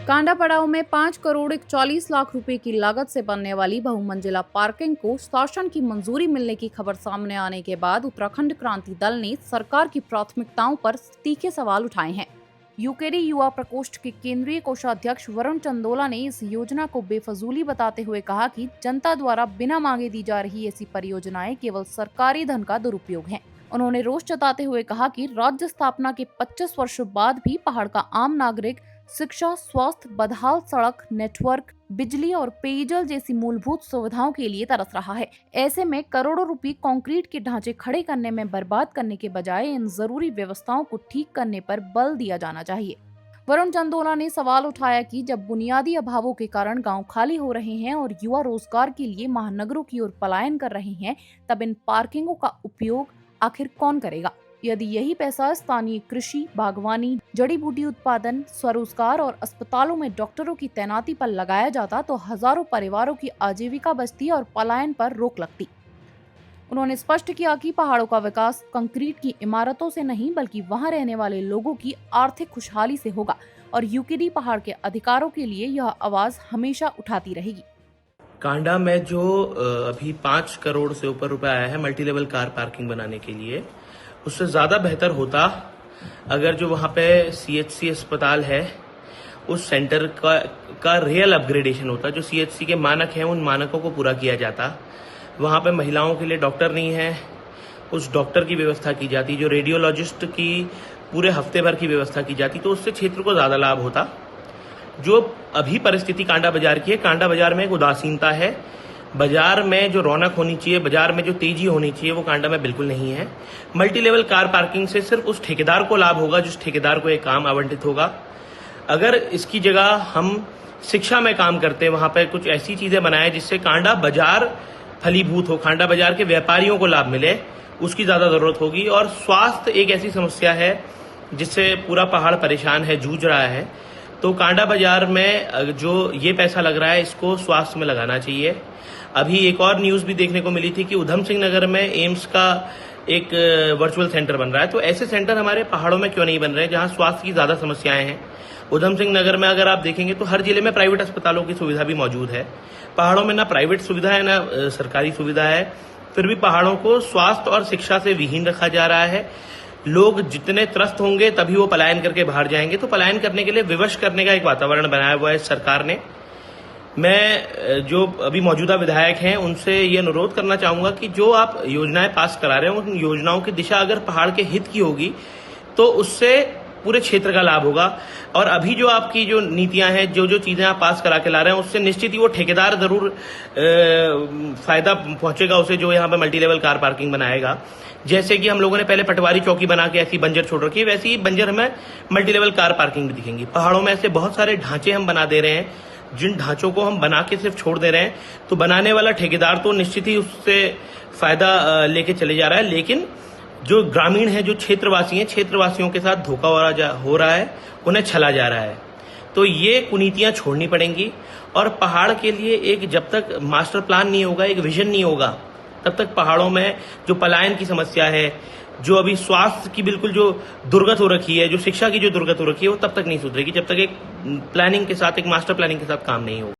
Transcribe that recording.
कांडा पड़ाव में 5 करोड़ 41 लाख रुपए की लागत से बनने वाली बहुमंजिला पार्किंग को शासन की मंजूरी मिलने की खबर सामने आने के बाद उत्तराखंड क्रांति दल ने सरकार की प्राथमिकताओं पर तीखे सवाल उठाए हैं। यूकेडी युवा प्रकोष्ठ के केंद्रीय कोषाध्यक्ष वरुण चंदोला ने इस योजना को बेफजूली बताते हुए कहा कि जनता द्वारा बिना मांगे दी जा रही ऐसी परियोजनाएं केवल सरकारी धन का दुरुपयोग है। उन्होंने रोष जताते हुए कहा कि राज्य स्थापना के 25 वर्षों बाद भी पहाड़ का आम नागरिक शिक्षा, स्वास्थ्य, बदहाल सड़क नेटवर्क, बिजली और पेयजल जैसी मूलभूत सुविधाओं के लिए तरस रहा है। ऐसे में करोड़ों रुपए कंक्रीट के ढांचे खड़े करने में बर्बाद करने के बजाय इन जरूरी व्यवस्थाओं को ठीक करने पर बल दिया जाना चाहिए। वरुण चंदोला ने सवाल उठाया कि जब बुनियादी अभावों के कारण गांव खाली हो रहे हैं और युवा रोजगार के लिए महानगरों की ओर पलायन कर रहे हैं, तब इन पार्किंगों का उपयोग आखिर कौन करेगा? यदि यही पैसा स्थानीय कृषि, बागवानी, जड़ी बूटी उत्पादन, स्वरोजगार और अस्पतालों में डॉक्टरों की तैनाती पर लगाया जाता तो हजारों परिवारों की आजीविका बचती और पलायन पर रोक लगती। उन्होंने स्पष्ट किया कि पहाड़ों का विकास कंक्रीट की इमारतों से नहीं बल्कि वहां रहने वाले लोगों की आर्थिक खुशहाली से होगा और यूकेडी पहाड़ के अधिकारों के लिए यह आवाज हमेशा उठाती रहेगी। कांडा में जो अभी 5 करोड़ से ऊपर रुपए आया है मल्टी लेवल कार पार्किंग बनाने के लिए, उससे ज्यादा बेहतर होता अगर जो वहां पे सीएचसी अस्पताल है उस सेंटर का रियल अपग्रेडेशन होता। जो सीएचसी के मानक हैं उन मानकों को पूरा किया जाता। वहां पे महिलाओं के लिए डॉक्टर नहीं है, उस डॉक्टर की व्यवस्था की जाती। जो रेडियोलॉजिस्ट की पूरे हफ्ते भर की व्यवस्था की जाती, तो उससे क्षेत्र को ज्यादा लाभ होता। जो अभी परिस्थिति कांडा बाजार की है, कांडा बाजार में एक उदासीनता है। बाजार में जो रौनक होनी चाहिए, बाजार में जो तेजी होनी चाहिए, वो कांडा में बिल्कुल नहीं है। मल्टी लेवल कार पार्किंग से सिर्फ उस ठेकेदार को लाभ होगा जिस ठेकेदार को एक काम आवंटित होगा। अगर इसकी जगह हम शिक्षा में काम करते हैं, वहां पर कुछ ऐसी चीजें बनाए जिससे कांडा बाजार फलीभूत हो, कांडा बाजार के व्यापारियों को लाभ मिले, उसकी ज्यादा जरूरत होगी। और स्वास्थ्य एक ऐसी समस्या है जिससे पूरा पहाड़ परेशान है, जूझ रहा है। तो कांडा बाजार में जो ये पैसा लग रहा है, इसको स्वास्थ्य में लगाना चाहिए। अभी एक और न्यूज भी देखने को मिली थी कि उधम सिंह नगर में एम्स का एक वर्चुअल सेंटर बन रहा है। तो ऐसे सेंटर हमारे पहाड़ों में क्यों नहीं बन रहे जहां स्वास्थ्य की ज्यादा समस्याएं हैं? उधम सिंह नगर में अगर आप देखेंगे तो हर जिले में प्राइवेट अस्पतालों की सुविधा भी मौजूद है। पहाड़ों में ना प्राइवेट सुविधा है ना सरकारी सुविधा है, फिर भी पहाड़ों को स्वास्थ्य और शिक्षा से विहीन रखा जा रहा है। लोग जितने त्रस्त होंगे तभी वो पलायन करके बाहर जाएंगे। तो पलायन करने के लिए विवश करने का एक वातावरण बनाया हुआ है सरकार ने। मैं जो अभी मौजूदा विधायक हैं उनसे ये अनुरोध करना चाहूंगा कि जो आप योजनाएं पास करा रहे हैं, उन योजनाओं की दिशा अगर पहाड़ के हित की होगी तो उससे पूरे क्षेत्र का लाभ होगा। और अभी जो आपकी जो नीतियां हैं, जो चीजें आप पास करा के ला रहे हैं, उससे निश्चित ही वो ठेकेदार जरूर फायदा पहुंचेगा उसे, जो यहाँ पे मल्टी लेवल कार पार्किंग बनाएगा। जैसे कि हम लोगों ने पहले पटवारी चौकी बना के ऐसी बंजर छोड़ रखी है, वैसी ही बंजर हमें मल्टी लेवल कार पार्किंग भी दिखेंगी। पहाड़ों में ऐसे बहुत सारे ढांचे हम बना दे रहे हैं, जिन ढांचों को हम बना के सिर्फ छोड़ दे रहे हैं। तो बनाने वाला ठेकेदार तो निश्चित ही उससे फायदा लेके चले जा रहा है, लेकिन जो ग्रामीण है, जो क्षेत्रवासी हैं, क्षेत्रवासियों के साथ धोखा हो रहा है, उन्हें छला जा रहा है। तो ये कुनीतियां छोड़नी पड़ेंगी। और पहाड़ के लिए एक जब तक मास्टर प्लान नहीं होगा, एक विजन नहीं होगा, तब तक पहाड़ों में जो पलायन की समस्या है, जो अभी स्वास्थ्य की बिल्कुल जो दुर्गत हो रखी है, जो शिक्षा की जो दुर्गत हो रखी है, वो तब तक नहीं सुधरेगी जब तक एक प्लानिंग के साथ, एक मास्टर प्लानिंग के साथ काम नहीं होगा।